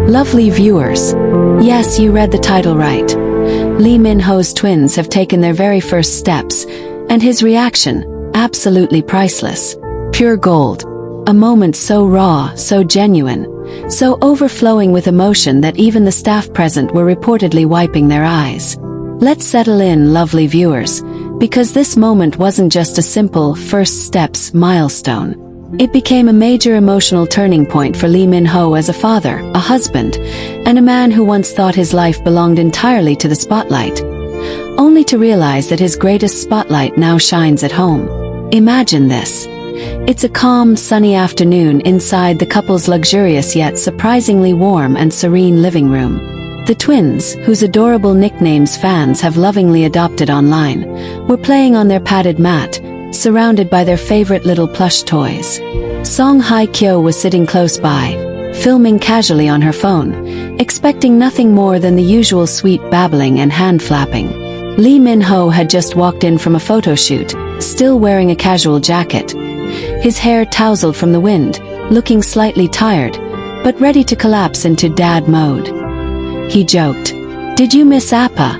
Lovely viewers. Yes, you read the title right. Lee Min-ho's twins have taken their very first steps, and his reaction, absolutely priceless. Pure gold. A moment so raw, so genuine, so overflowing with emotion that even the staff present were reportedly wiping their eyes. Let's settle in, lovely viewers, because this moment wasn't just a simple first steps milestone. It became a major emotional turning point for Lee Min-ho as a father, a husband, and a man who once thought his life belonged entirely to the spotlight, only to realize that his greatest spotlight now shines at home. Imagine this. It's a calm, sunny afternoon inside the couple's luxurious yet surprisingly warm and serene living room. The twins, whose adorable nicknames fans have lovingly adopted online, were playing on their padded mat, surrounded by their favorite little plush toys. Song Hye-kyo was sitting close by, filming casually on her phone, expecting nothing more than the usual sweet babbling and hand flapping. Lee Min-ho had just walked in from a photo shoot, still wearing a casual jacket. His hair tousled from the wind, looking slightly tired, but ready to collapse into dad mode. He joked, "Did you miss Appa?"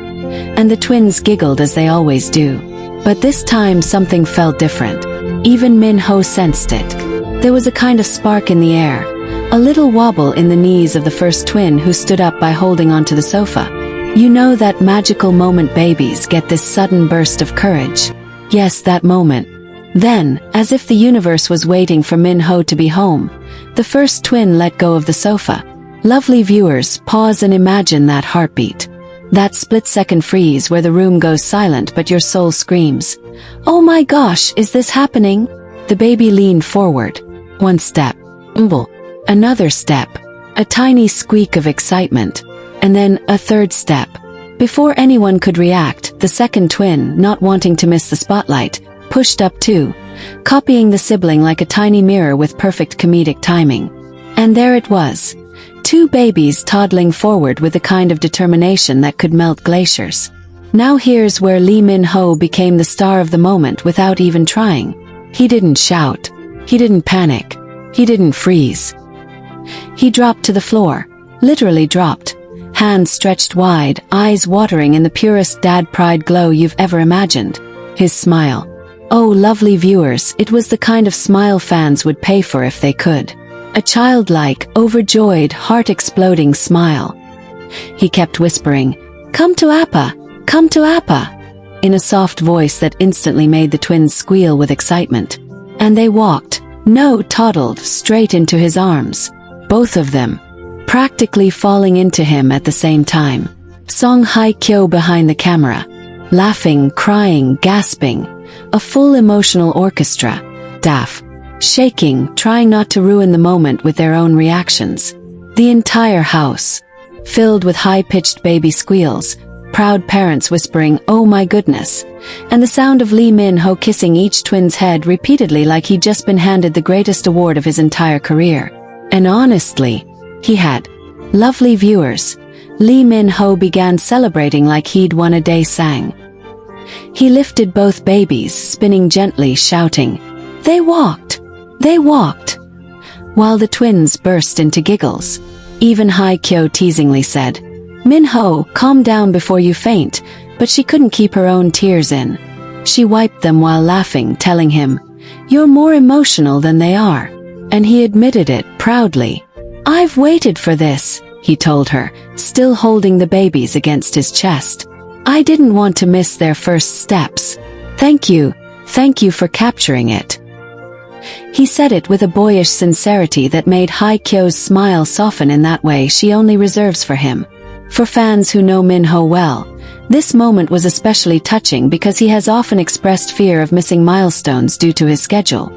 And the twins giggled as they always do. But this time something felt different. Even Min-ho sensed it. There was a kind of spark in the air, a little wobble in the knees of the first twin who stood up by holding onto the sofa. You know that magical moment babies get this sudden burst of courage. Yes, that moment. Then, as if the universe was waiting for Min-ho to be home, the first twin let go of the sofa. Lovely viewers, pause and imagine that heartbeat. That split-second freeze where the room goes silent but your soul screams, "Oh my gosh, is this happening?" The baby leaned forward. One step. Another step. A tiny squeak of excitement. And then, a third step. Before anyone could react, the second twin, not wanting to miss the spotlight, pushed up too, copying the sibling like a tiny mirror with perfect comedic timing. And there it was. Two babies toddling forward with the kind of determination that could melt glaciers. Now here's where Lee Min-ho became the star of the moment without even trying. He didn't shout. He didn't panic. He didn't freeze. He dropped to the floor. Literally dropped. Hands stretched wide, eyes watering in the purest dad pride glow you've ever imagined. His smile. Oh, lovely viewers, it was the kind of smile fans would pay for if they could. A childlike, overjoyed, heart-exploding smile. He kept whispering, "Come to Appa! Come to Appa!" in a soft voice that instantly made the twins squeal with excitement. And they walked, no, toddled, straight into his arms. Both of them, practically falling into him at the same time. Song Hye-kyo behind the camera, laughing, crying, gasping, a full emotional orchestra. Daff, shaking, trying not to ruin the moment with their own reactions. The entire house, filled with high-pitched baby squeals, proud parents whispering, "Oh my goodness," and the sound of Lee Min-ho kissing each twin's head repeatedly like he'd just been handed the greatest award of his entire career. And honestly, he had. Lovely viewers, Lee Min-ho began celebrating like he'd won a day sang. He lifted both babies, spinning gently, shouting, "They walked! They walked!" While the twins burst into giggles. Even Hye-kyo teasingly said, "Min-ho, calm down before you faint," but she couldn't keep her own tears in. She wiped them while laughing, telling him, "You're more emotional than they are." And he admitted it, proudly. "I've waited for this," he told her, still holding the babies against his chest. "I didn't want to miss their first steps. Thank you for capturing it." He said it with a boyish sincerity that made Hye-kyo's smile soften in that way she only reserves for him. For fans who know Min-ho well, this moment was especially touching because he has often expressed fear of missing milestones due to his schedule.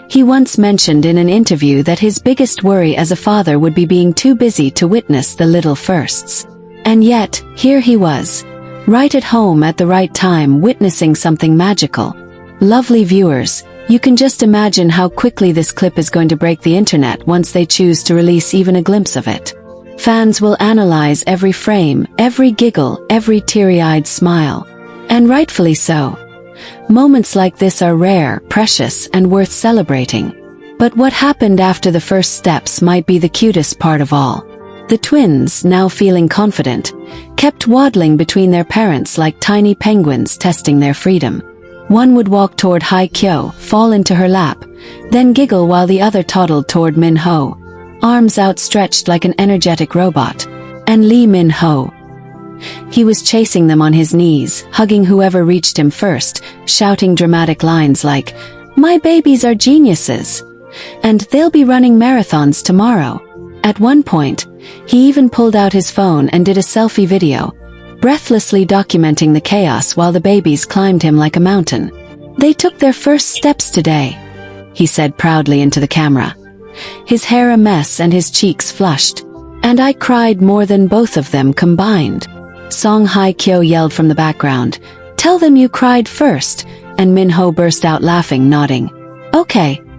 He once mentioned in an interview that his biggest worry as a father would be being too busy to witness the little firsts. And yet, here he was, right at home at the right time, witnessing something magical. Lovely viewers, you can just imagine how quickly this clip is going to break the internet once they choose to release even a glimpse of it. Fans will analyze every frame, every giggle, every teary-eyed smile. And rightfully so. Moments like this are rare, precious, and worth celebrating. But what happened after the first steps might be the cutest part of all. The twins, now feeling confident, kept waddling between their parents like tiny penguins testing their freedom. One would walk toward Haikyo, fall into her lap, then giggle while the other toddled toward Min-ho, arms outstretched like an energetic robot. And Lee Min-ho. He was chasing them on his knees, hugging whoever reached him first, shouting dramatic lines like, "My babies are geniuses! And they'll be running marathons tomorrow." At one point, he even pulled out his phone and did a selfie video, breathlessly documenting the chaos while the babies climbed him like a mountain. "They took their first steps today," he said proudly into the camera. His hair a mess and his cheeks flushed. "And I cried more than both of them combined." Song Haikyo yelled from the background, "Tell them you cried first," and Min-ho burst out laughing, nodding.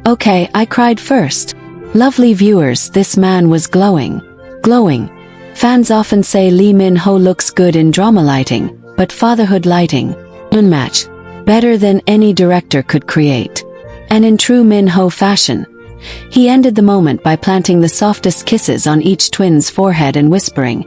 Okay, I cried first." Lovely viewers, this man was glowing. Glowing. Fans often say Lee Min-ho looks good in drama lighting, but fatherhood lighting, unmatched, better than any director could create. And in true Min-ho fashion, he ended the moment by planting the softest kisses on each twin's forehead and whispering,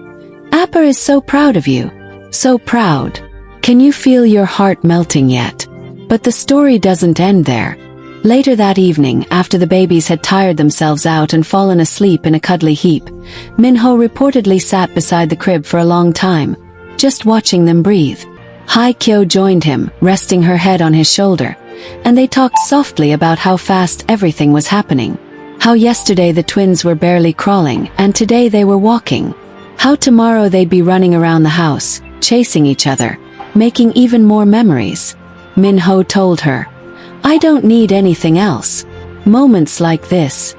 "Appa is so proud of you. So proud. Can you feel your heart melting yet?" But the story doesn't end there. Later that evening, after the babies had tired themselves out and fallen asleep in a cuddly heap, Min-ho reportedly sat beside the crib for a long time, just watching them breathe. Haikyo joined him, resting her head on his shoulder, and they talked softly about how fast everything was happening. How yesterday the twins were barely crawling, and today they were walking. How tomorrow they'd be running around the house, chasing each other, making even more memories. Min-ho told her, "I don't need anything else. Moments like this,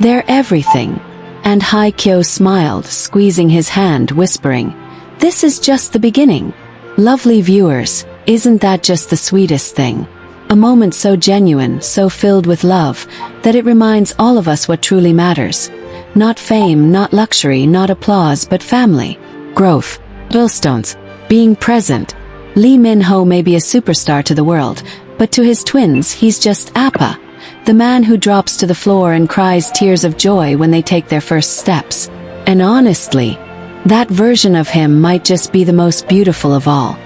they're everything." And Haikyo smiled, squeezing his hand, whispering, "This is just the beginning." Lovely viewers, isn't that just the sweetest thing? A moment so genuine, so filled with love, that it reminds all of us what truly matters. Not fame, not luxury, not applause, but family, growth, milestones, being present. Lee Min-ho may be a superstar to the world, but to his twins he's just Appa, the man who drops to the floor and cries tears of joy when they take their first steps. And honestly, that version of him might just be the most beautiful of all.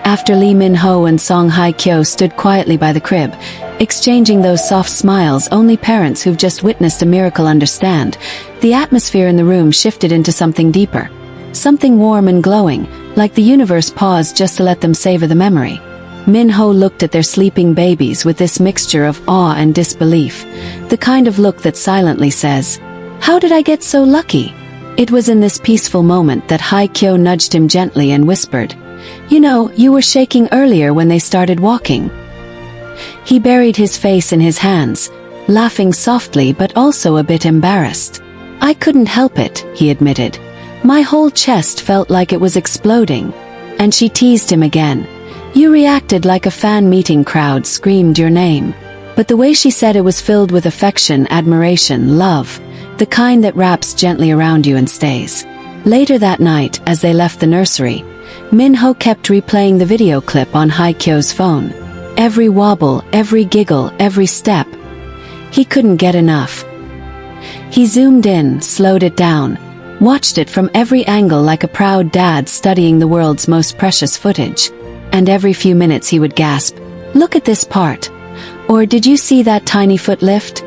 After Lee Min-ho and Song Haikyo stood quietly by the crib, exchanging those soft smiles only parents who've just witnessed a miracle understand, the atmosphere in the room shifted into something deeper. Something warm and glowing, like the universe paused just to let them savor the memory. Min-ho looked at their sleeping babies with this mixture of awe and disbelief, the kind of look that silently says, "How did I get so lucky?" It was in this peaceful moment that Haikyo nudged him gently and whispered, "You know, you were shaking earlier when they started walking." He buried his face in his hands, laughing softly but also a bit embarrassed. "I couldn't help it," he admitted. "My whole chest felt like it was exploding." And she teased him again. "You reacted like a fan meeting crowd screamed your name." But the way she said it was filled with affection, admiration, love, the kind that wraps gently around you and stays. Later that night, as they left the nursery, Min-ho kept replaying the video clip on Haikyo's phone. Every wobble, every giggle, every step. He couldn't get enough. He zoomed in, slowed it down, watched it from every angle like a proud dad studying the world's most precious footage. And every few minutes he would gasp, "Look at this part." Or, "Did you see that tiny foot lift?"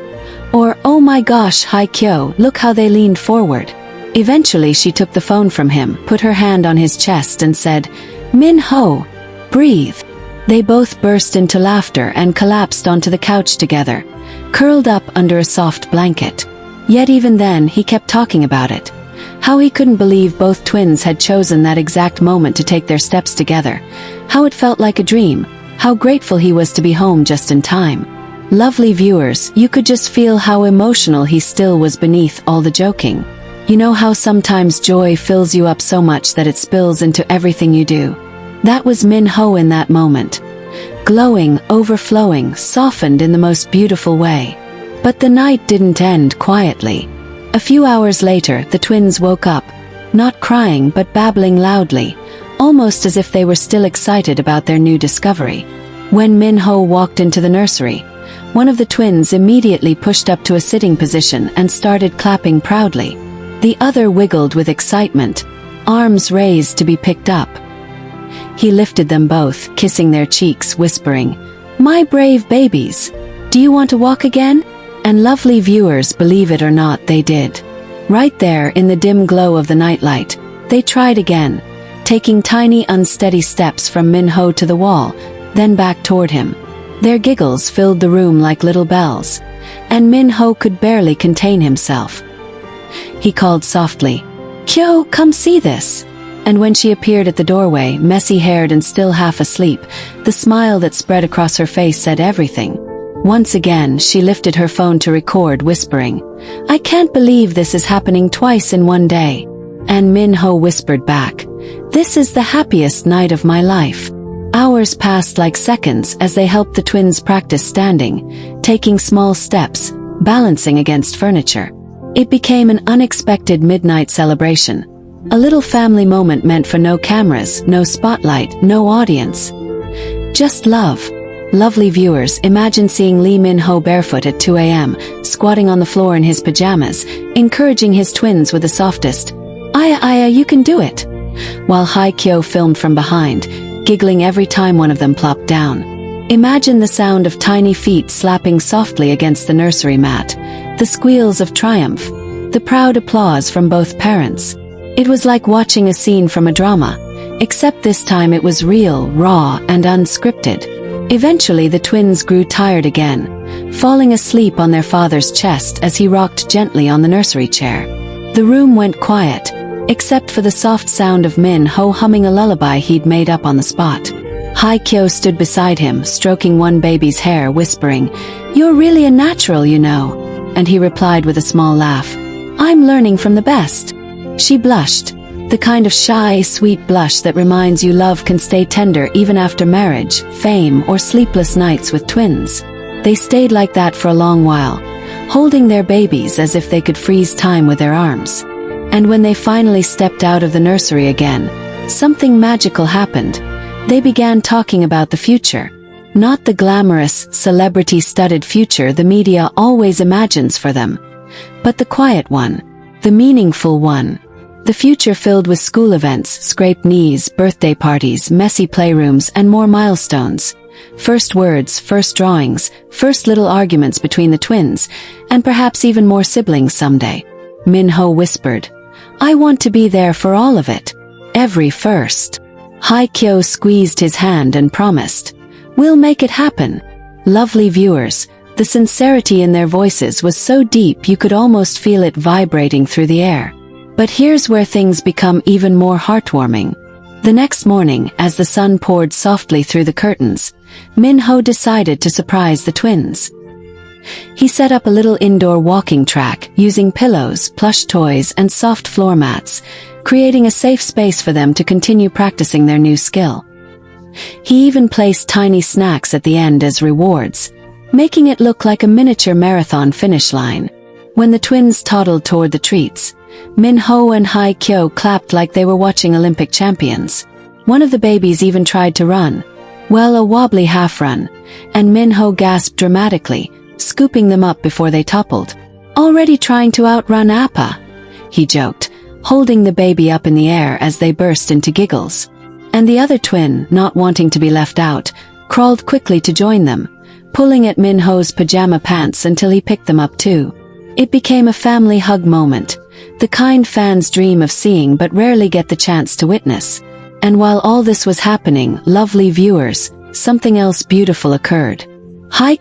Or, "Oh my gosh, Haikyo, look how they leaned forward." Eventually she took the phone from him, put her hand on his chest and said, "Min-ho, breathe." They both burst into laughter and collapsed onto the couch together, curled up under a soft blanket. Yet even then he kept talking about it. How he couldn't believe both twins had chosen that exact moment to take their steps together. How it felt like a dream. How grateful he was to be home just in time. Lovely viewers, you could just feel how emotional he still was beneath all the joking. You know how sometimes joy fills you up so much that it spills into everything you do? That was Min-ho in that moment. Glowing, overflowing, softened in the most beautiful way. But the night didn't end quietly. A few hours later, the twins woke up, not crying but babbling loudly, almost as if they were still excited about their new discovery. When Min-ho walked into the nursery, one of the twins immediately pushed up to a sitting position and started clapping proudly. The other wiggled with excitement, arms raised to be picked up. He lifted them both, kissing their cheeks, whispering, "My brave babies, do you want to walk again?" And lovely viewers, believe it or not, they did. Right there in the dim glow of the nightlight, they tried again, taking tiny unsteady steps from Min-ho to the wall, then back toward him. Their giggles filled the room like little bells, and Min-ho could barely contain himself. He called softly, "Kyo, come see this." And when she appeared at the doorway, messy-haired and still half asleep, the smile that spread across her face said everything. Once again, she lifted her phone to record, whispering, "I can't believe this is happening twice in one day." And Min-ho whispered back, "This is the happiest night of my life." Hours passed like seconds as they helped the twins practice standing, taking small steps, balancing against furniture. It became an unexpected midnight celebration. A little family moment meant for no cameras, no spotlight, no audience. Just love. Lovely viewers, imagine seeing Lee Min-ho barefoot at 2 a.m., squatting on the floor in his pajamas, encouraging his twins with the softest, "Aya, you can do it," while Kyo filmed from behind, giggling every time one of them plopped down. Imagine the sound of tiny feet slapping softly against the nursery mat, the squeals of triumph, the proud applause from both parents. It was like watching a scene from a drama, except this time it was real, raw, and unscripted. Eventually the twins grew tired again, falling asleep on their father's chest as he rocked gently on the nursery chair. The room went quiet, except for the soft sound of Min-ho humming a lullaby he'd made up on the spot. Kyo stood beside him, stroking one baby's hair, whispering, "You're really a natural, you know." And he replied with a small laugh, "I'm learning from the best." She blushed, the kind of shy, sweet blush that reminds you love can stay tender even after marriage, fame, or sleepless nights with twins. They stayed like that for a long while, holding their babies as if they could freeze time with their arms. And when they finally stepped out of the nursery again, something magical happened. They began talking about the future. Not the glamorous, celebrity-studded future the media always imagines for them, but the quiet one, the meaningful one. The future filled with school events, scraped knees, birthday parties, messy playrooms, and more milestones. First words, first drawings, first little arguments between the twins, and perhaps even more siblings someday. Min-ho whispered, "I want to be there for all of it. Every first." Kyo squeezed his hand and promised, "We'll make it happen." Lovely viewers, the sincerity in their voices was so deep you could almost feel it vibrating through the air. But here's where things become even more heartwarming. The next morning, as the sun poured softly through the curtains, Min-ho decided to surprise the twins. He set up a little indoor walking track, using pillows, plush toys, and soft floor mats, creating a safe space for them to continue practicing their new skill. He even placed tiny snacks at the end as rewards, making it look like a miniature marathon finish line. When the twins toddled toward the treats, Min-ho and Kyo clapped like they were watching Olympic champions. One of the babies even tried to run, well, a wobbly half-run, and Min-ho gasped dramatically, scooping them up before they toppled. "Already trying to outrun Appa," he joked, holding the baby up in the air as they burst into giggles. And the other twin, not wanting to be left out, crawled quickly to join them, pulling at Min-ho's pajama pants until he picked them up too. It became a family hug moment, the kind fans dream of seeing but rarely get the chance to witness. And while all this was happening, lovely viewers, something else beautiful occurred.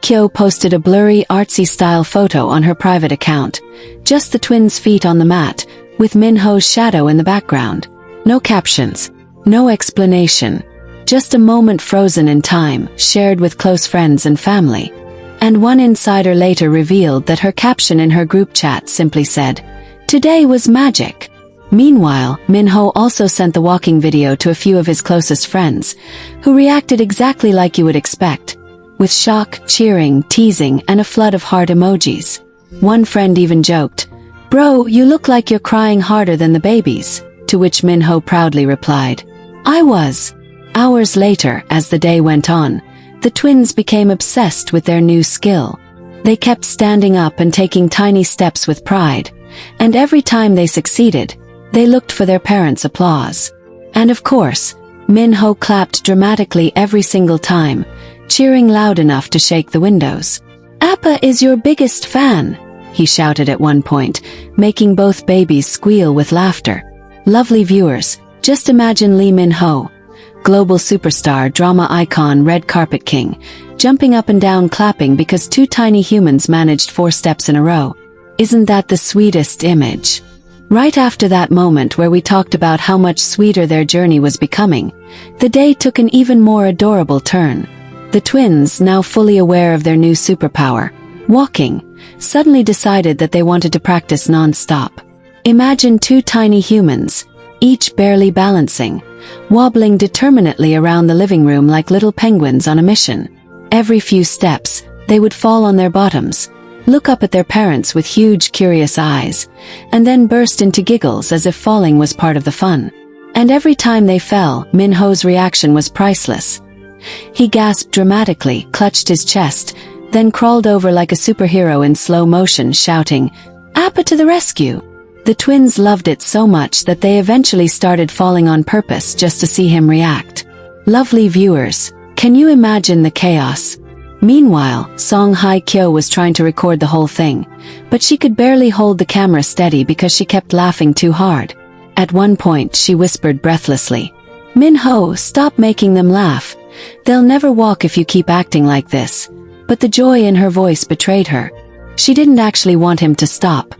Kyo posted a blurry, artsy-style photo on her private account, just the twins' feet on the mat, with Min-ho's shadow in the background. No captions, no explanation, just a moment frozen in time, shared with close friends and family. And one insider later revealed that her caption in her group chat simply said, "Today was magic." Meanwhile, Min-ho also sent the walking video to a few of his closest friends, who reacted exactly like you would expect, with shock, cheering, teasing, and a flood of heart emojis. One friend even joked, "Bro, you look like you're crying harder than the babies," to which Min-ho proudly replied, "I was." Hours later, as the day went on, the twins became obsessed with their new skill. They kept standing up and taking tiny steps with pride, and every time they succeeded, they looked for their parents' applause. And of course, Min-ho clapped dramatically every single time, cheering loud enough to shake the windows. "Appa is your biggest fan," he shouted at one point, making both babies squeal with laughter. Lovely viewers, just imagine Lee Min-ho, global superstar, drama icon, red carpet king, jumping up and down clapping because two tiny humans managed 4 steps in a row. Isn't that the sweetest image? Right after that moment where we talked about how much sweeter their journey was becoming, the day took an even more adorable turn. The twins, now fully aware of their new superpower, walking, suddenly decided that they wanted to practice non-stop. Imagine 2 tiny humans, each barely balancing, wobbling determinately around the living room like little penguins on a mission. Every few steps, they would fall on their bottoms, look up at their parents with huge curious eyes, and then burst into giggles as if falling was part of the fun. And every time they fell, Min-ho's reaction was priceless. He gasped dramatically, clutched his chest, then crawled over like a superhero in slow motion, shouting, "Appa to the rescue!" The twins loved it so much that they eventually started falling on purpose just to see him react. Lovely viewers, can you imagine the chaos? Meanwhile, Song Hye-kyo was trying to record the whole thing, but she could barely hold the camera steady because she kept laughing too hard. At one point she whispered breathlessly, "Min-ho, stop making them laugh. They'll never walk if you keep acting like this." But the joy in her voice betrayed her. She didn't actually want him to stop.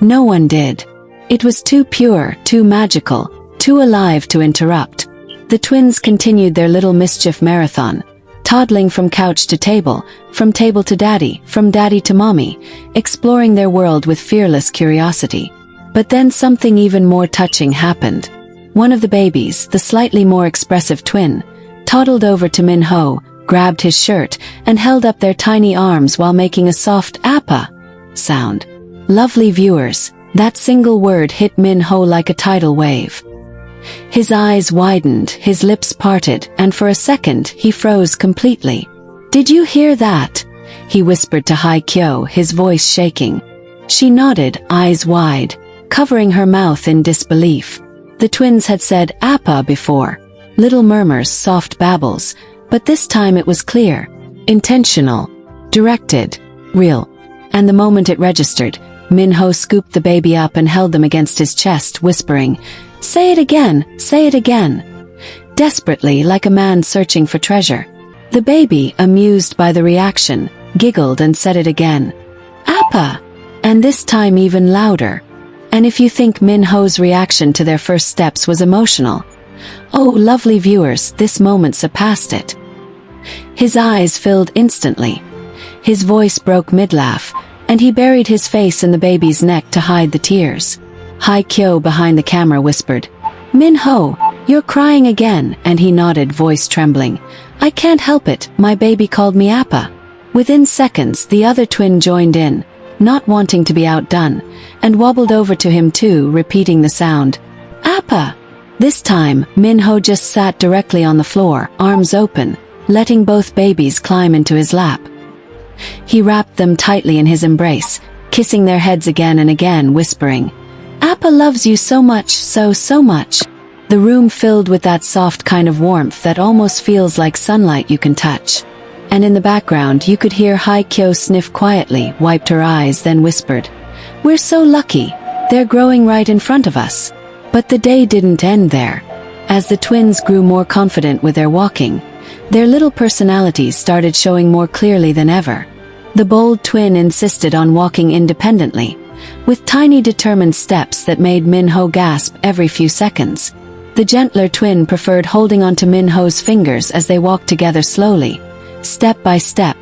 No one did. It was too pure, too magical, too alive to interrupt. The twins continued their little mischief marathon, toddling from couch to table, from table to daddy, from daddy to mommy, exploring their world with fearless curiosity. But then something even more touching happened. One of the babies, the slightly more expressive twin, toddled over to Min-ho, grabbed his shirt, and held up their tiny arms while making a soft "Appa" sound. Lovely viewers, that single word hit Min-ho like a tidal wave. His eyes widened, his lips parted, and for a second he froze completely. "Did you hear that?" he whispered to Hye-kyo, his voice shaking. She nodded, eyes wide, covering her mouth in disbelief. The twins had said "Appa" before. Little murmurs, soft babbles, but this time it was clear, intentional, directed, real. And the moment it registered, Min-ho scooped the baby up and held them against his chest, whispering, "Say it again, say it again." Desperately, like a man searching for treasure. The baby, amused by the reaction, giggled and said it again, "Appa!" And this time even louder. And if you think Min-ho's reaction to their first steps was emotional, oh, lovely viewers, this moment surpassed it. His eyes filled instantly. His voice broke mid-laugh, and he buried his face in the baby's neck to hide the tears. Hye-kyo behind the camera whispered, "Min-ho, you're crying again," and he nodded, voice trembling. "I can't help it, my baby called me Appa." Within seconds, the other twin joined in, not wanting to be outdone, and wobbled over to him too, repeating the sound, "Appa." This time, Min-ho just sat directly on the floor, arms open, letting both babies climb into his lap. He wrapped them tightly in his embrace, kissing their heads again and again, whispering, "Appa loves you so much, so much." The room filled with that soft kind of warmth that almost feels like sunlight you can touch. And in the background you could hear Hye-kyo sniff quietly, wiped her eyes, then whispered, "We're so lucky, they're growing right in front of us." But the day didn't end there. As the twins grew more confident with their walking, their little personalities started showing more clearly than ever. The bold twin insisted on walking independently, with tiny determined steps that made Min-ho gasp every few seconds. The gentler twin preferred holding onto Min-ho's fingers as they walked together slowly, step by step,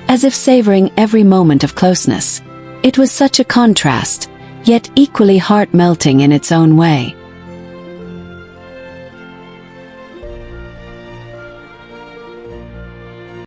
as if savoring every moment of closeness. It was such a contrast, yet equally heart-melting in its own way.